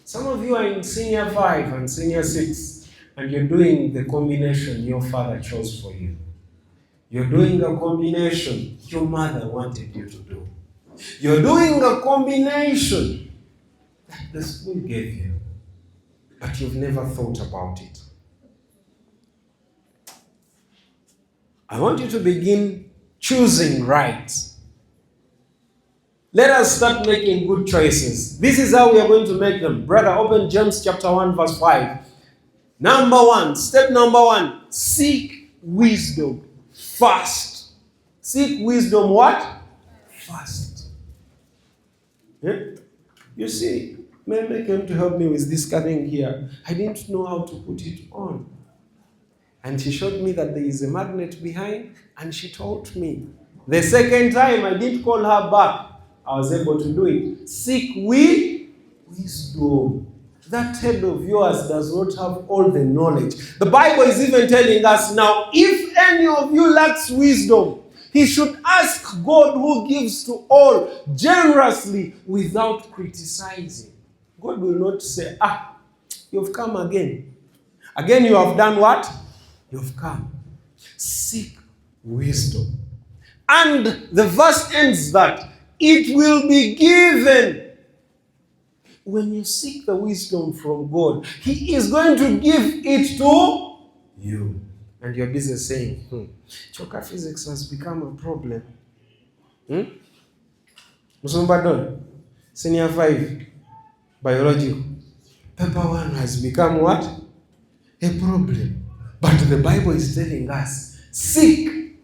Some of you are in senior 5 and senior 6, and you're doing the combination your father chose for you. You're doing a combination your mother wanted you to do. You're doing a combination that the school gave you, but you've never thought about it. I want you to begin choosing right. Let us start making good choices. This is how we are going to make them. Brother, open James chapter 1 verse 5. Number 1, step number 1, seek wisdom first. Seek wisdom what? First. Yeah? You see, Mary came to help me with this thing here. I didn't know how to put it on. And she showed me that there is a magnet behind, and she taught me. The second time, I didn't call her back. I was able to do it. Seek wisdom. That head of yours does not have all the knowledge. The Bible is even telling us now, if any of you lacks wisdom, he should ask God, who gives to all generously without criticizing. God will not say, you've come again. Again, you have done what? You've come. Seek wisdom. And the verse ends that it will be given. When you seek the wisdom from God, he is going to give it to you. And you're busy saying, Choka physics has become a problem. Musumbadon, senior 5, biology. Paper 1 has become what? A problem. But the Bible is telling us, seek.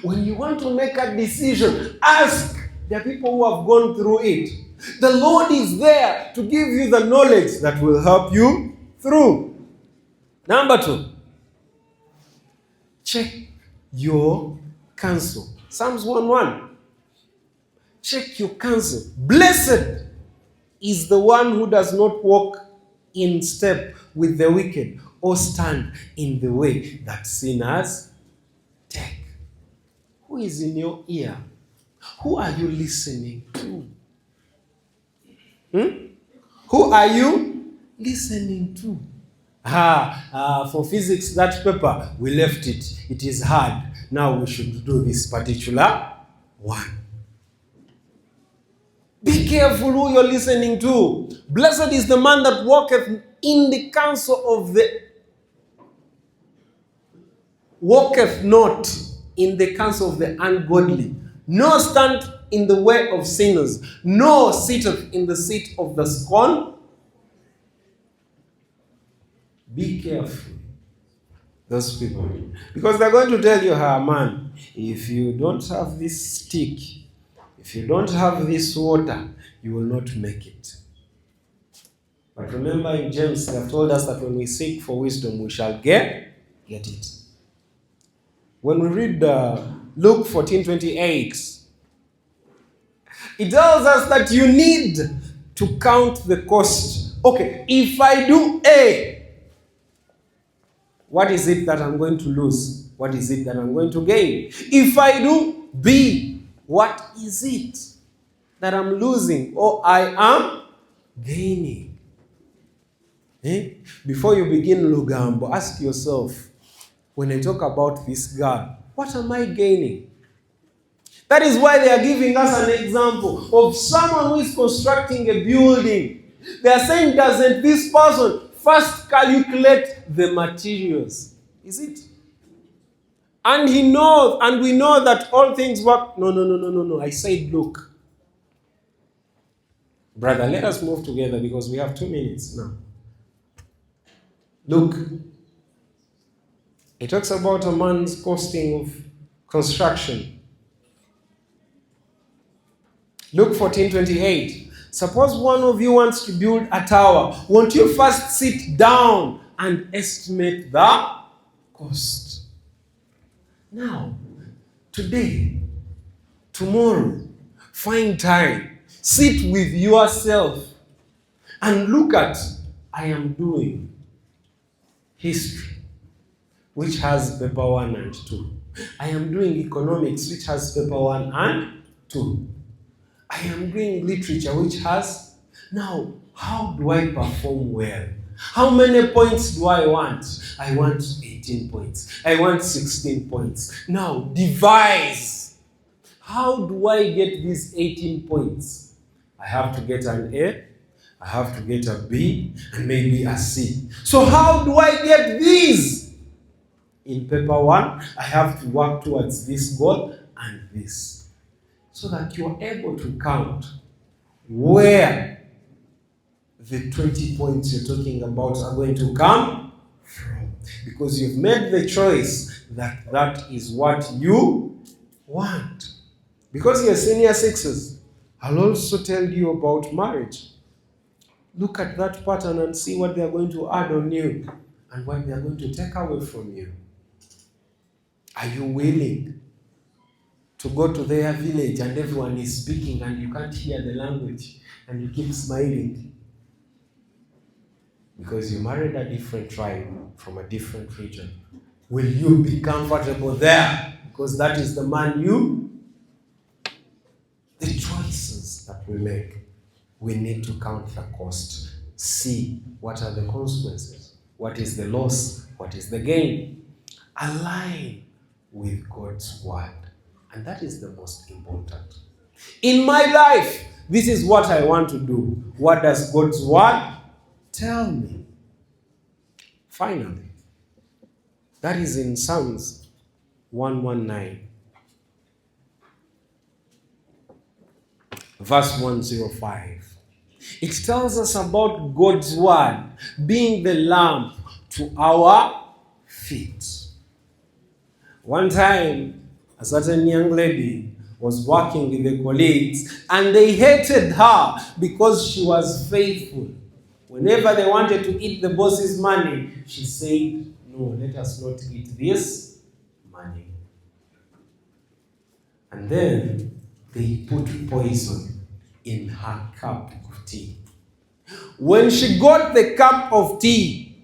When you want to make a decision, ask. There are people who have gone through it. The Lord is there to give you the knowledge that will help you through. Number 2, check your counsel. Psalms 1:1. Check your counsel. Blessed is the one who does not walk in step with the wicked, or stand in the way that sinners take. Who is in your ear? Who are you listening to? Who are you listening to? For physics, that paper, we left it. It is hard. Now we should do this particular one. Be careful who you're listening to. Blessed is the man that walketh in the counsel of the... Walketh not in the counsel of the ungodly, nor stand in the way of sinners, nor sitteth in the seat of the scorn. Be careful, those people. Because they're going to tell you, man, if you don't have this stick, if you don't have this water, you will not make it. But remember in James, they have told us that when we seek for wisdom, we shall get it. When we read Luke 14:28, it tells us that you need to count the cost. Okay, if I do A, what is it that I'm going to lose? What is it that I'm going to gain? If I do B, what is it that I'm losing or I am gaining? Before you begin Lugambo, ask yourself, when I talk about this God, what am I gaining? That is why they are giving us an example of someone who is constructing a building. They are saying, doesn't this person first calculate the materials? Is it? And he knows, and we know that all things work. No. I said, look. Brother, let us move together because we have 2 minutes now. Look. It talks about a man's costing of construction. Luke 14:28. Suppose one of you wants to build a tower. Won't you first sit down and estimate the cost? Now, today, tomorrow, find time. Sit with yourself and look at, I am doing history, which has paper 1 and 2. I am doing economics, which has paper 1 and 2. I am doing literature, which has... Now, How do I perform well? How many points do I want? I want 18 points. I want 16 points. Now, devise. How do I get these 18 points? I have to get an A, I have to get a B, and maybe a C. So how do I get these? In paper 1, I have to work towards this goal and this. So that you are able to count where the 20 points you're talking about are going to come from. Because you've made the choice that that is what you want. Because you're senior sixes, I'll also tell you about marriage. Look at that pattern and see what they're going to add on you and what they're going to take away from you. Are you willing to go to their village and everyone is speaking and you can't hear the language and you keep smiling? Because you married a different tribe from a different region. Will you be comfortable there? Because that is the man you... The choices that we make, we need to count the cost. See what are the consequences. What is the loss? What is the gain? Align with God's word. And that is the most important. In my life, this is what I want to do. What does God's word tell me? Finally, that is in Psalms 119. Verse 105. It tells us about God's word being the lamp to our feet. One time, a certain young lady was working with the colleagues and they hated her because she was faithful. Whenever they wanted to eat the boss's money, she said, "No, let us not eat this money." And then they put poison in her cup of tea. When she got the cup of tea,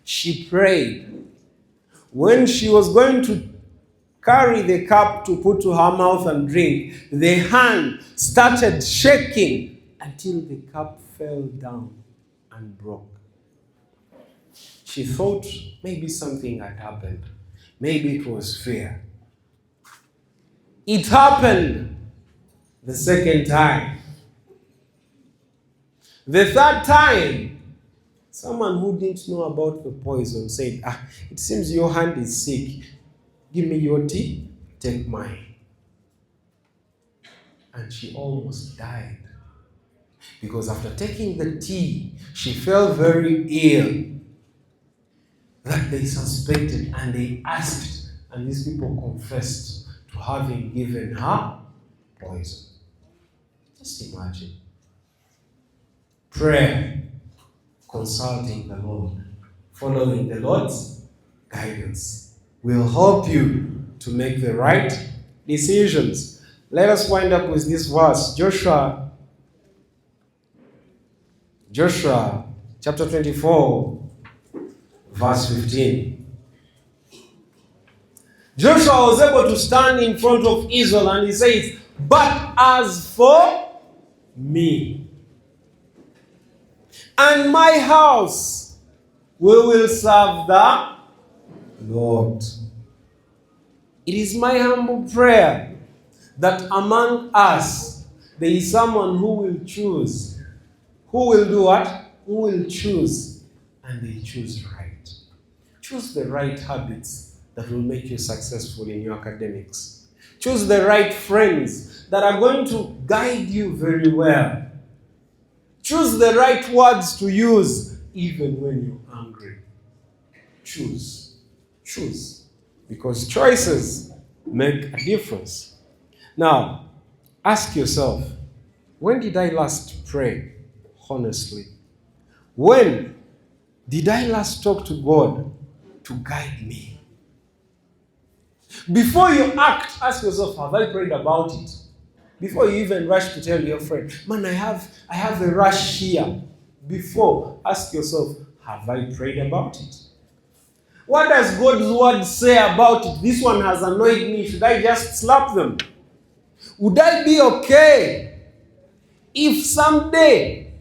she prayed. When she was going to carry the cup to put to her mouth and drink, the hand started shaking until the cup fell down and broke. She thought maybe something had happened. Maybe it was fear. It happened the second time. The third time, someone who didn't know about the poison said, "It seems your hand is sick. Give me your tea, take mine." And she almost died. Because after taking the tea, she felt very ill. That they suspected and they asked, and these people confessed to having given her poison. Just imagine. Prayer, consulting the Lord, following the Lord's guidance will help you to make the right decisions. Let us wind up with this verse. Joshua chapter 24, verse 15. Joshua was able to stand in front of Israel and he says, "But as for me and my house, we will serve the Lord." It is my humble prayer that among us, there is someone who will choose. Who will do what? Who will choose? And they choose right. Choose the right habits that will make you successful in your academics. Choose the right friends that are going to guide you very well. Choose the right words to use even when you're angry. Choose. Choose. Because choices make a difference. Now, ask yourself, when did I last pray honestly? When did I last talk to God to guide me? Before you act, ask yourself, have I prayed about it? Before you even rush to tell your friend, "Man, I have a rush here." Before, ask yourself, have I prayed about it? What does God's word say about it? This one has annoyed me. Should I just slap them? Would I be okay if someday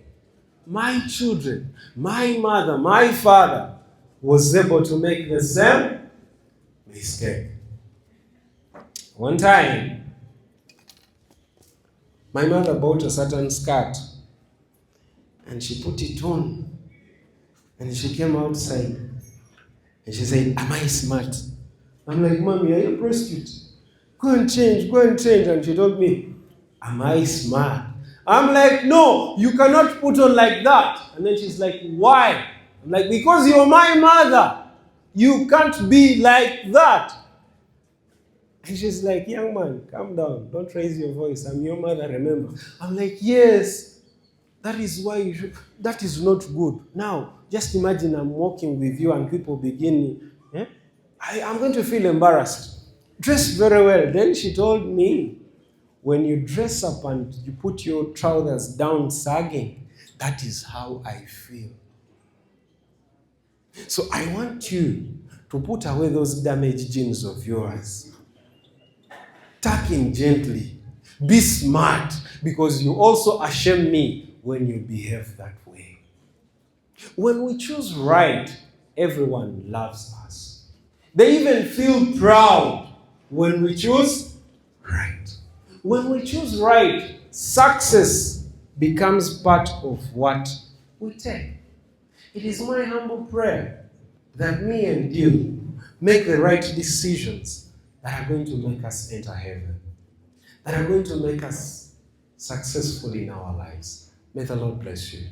my children, my mother, my father was able to make the same mistake. One time, my mother bought a certain skirt and she put it on and she came outside and she said, am I smart? I'm like, Mommy, are you a prostitute? Go and change. And she told me, am I smart? I'm like, no, you cannot put on like that. And then she's like, why? I'm like, because you're my mother. You can't be like that. And she's like, young man, calm down. Don't raise your voice. I'm your mother, remember. I'm like, yes, that is why you should. That is not good. Now, just imagine I'm walking with you and people begin, I'm going to feel embarrassed. Dress very well. Then she told me, when you dress up and you put your trousers down sagging, that is how I feel. So I want you to put away those damaged jeans of yours. Tuck in gently. Be smart, because you also shame me when you behave that way. When we choose right, everyone loves us. They even feel proud when we choose right. When we choose right, success becomes part of what we take. It is my humble prayer that me and you make the right decisions that are going to make us enter heaven, that are going to make us successful in our lives. May the Lord bless you.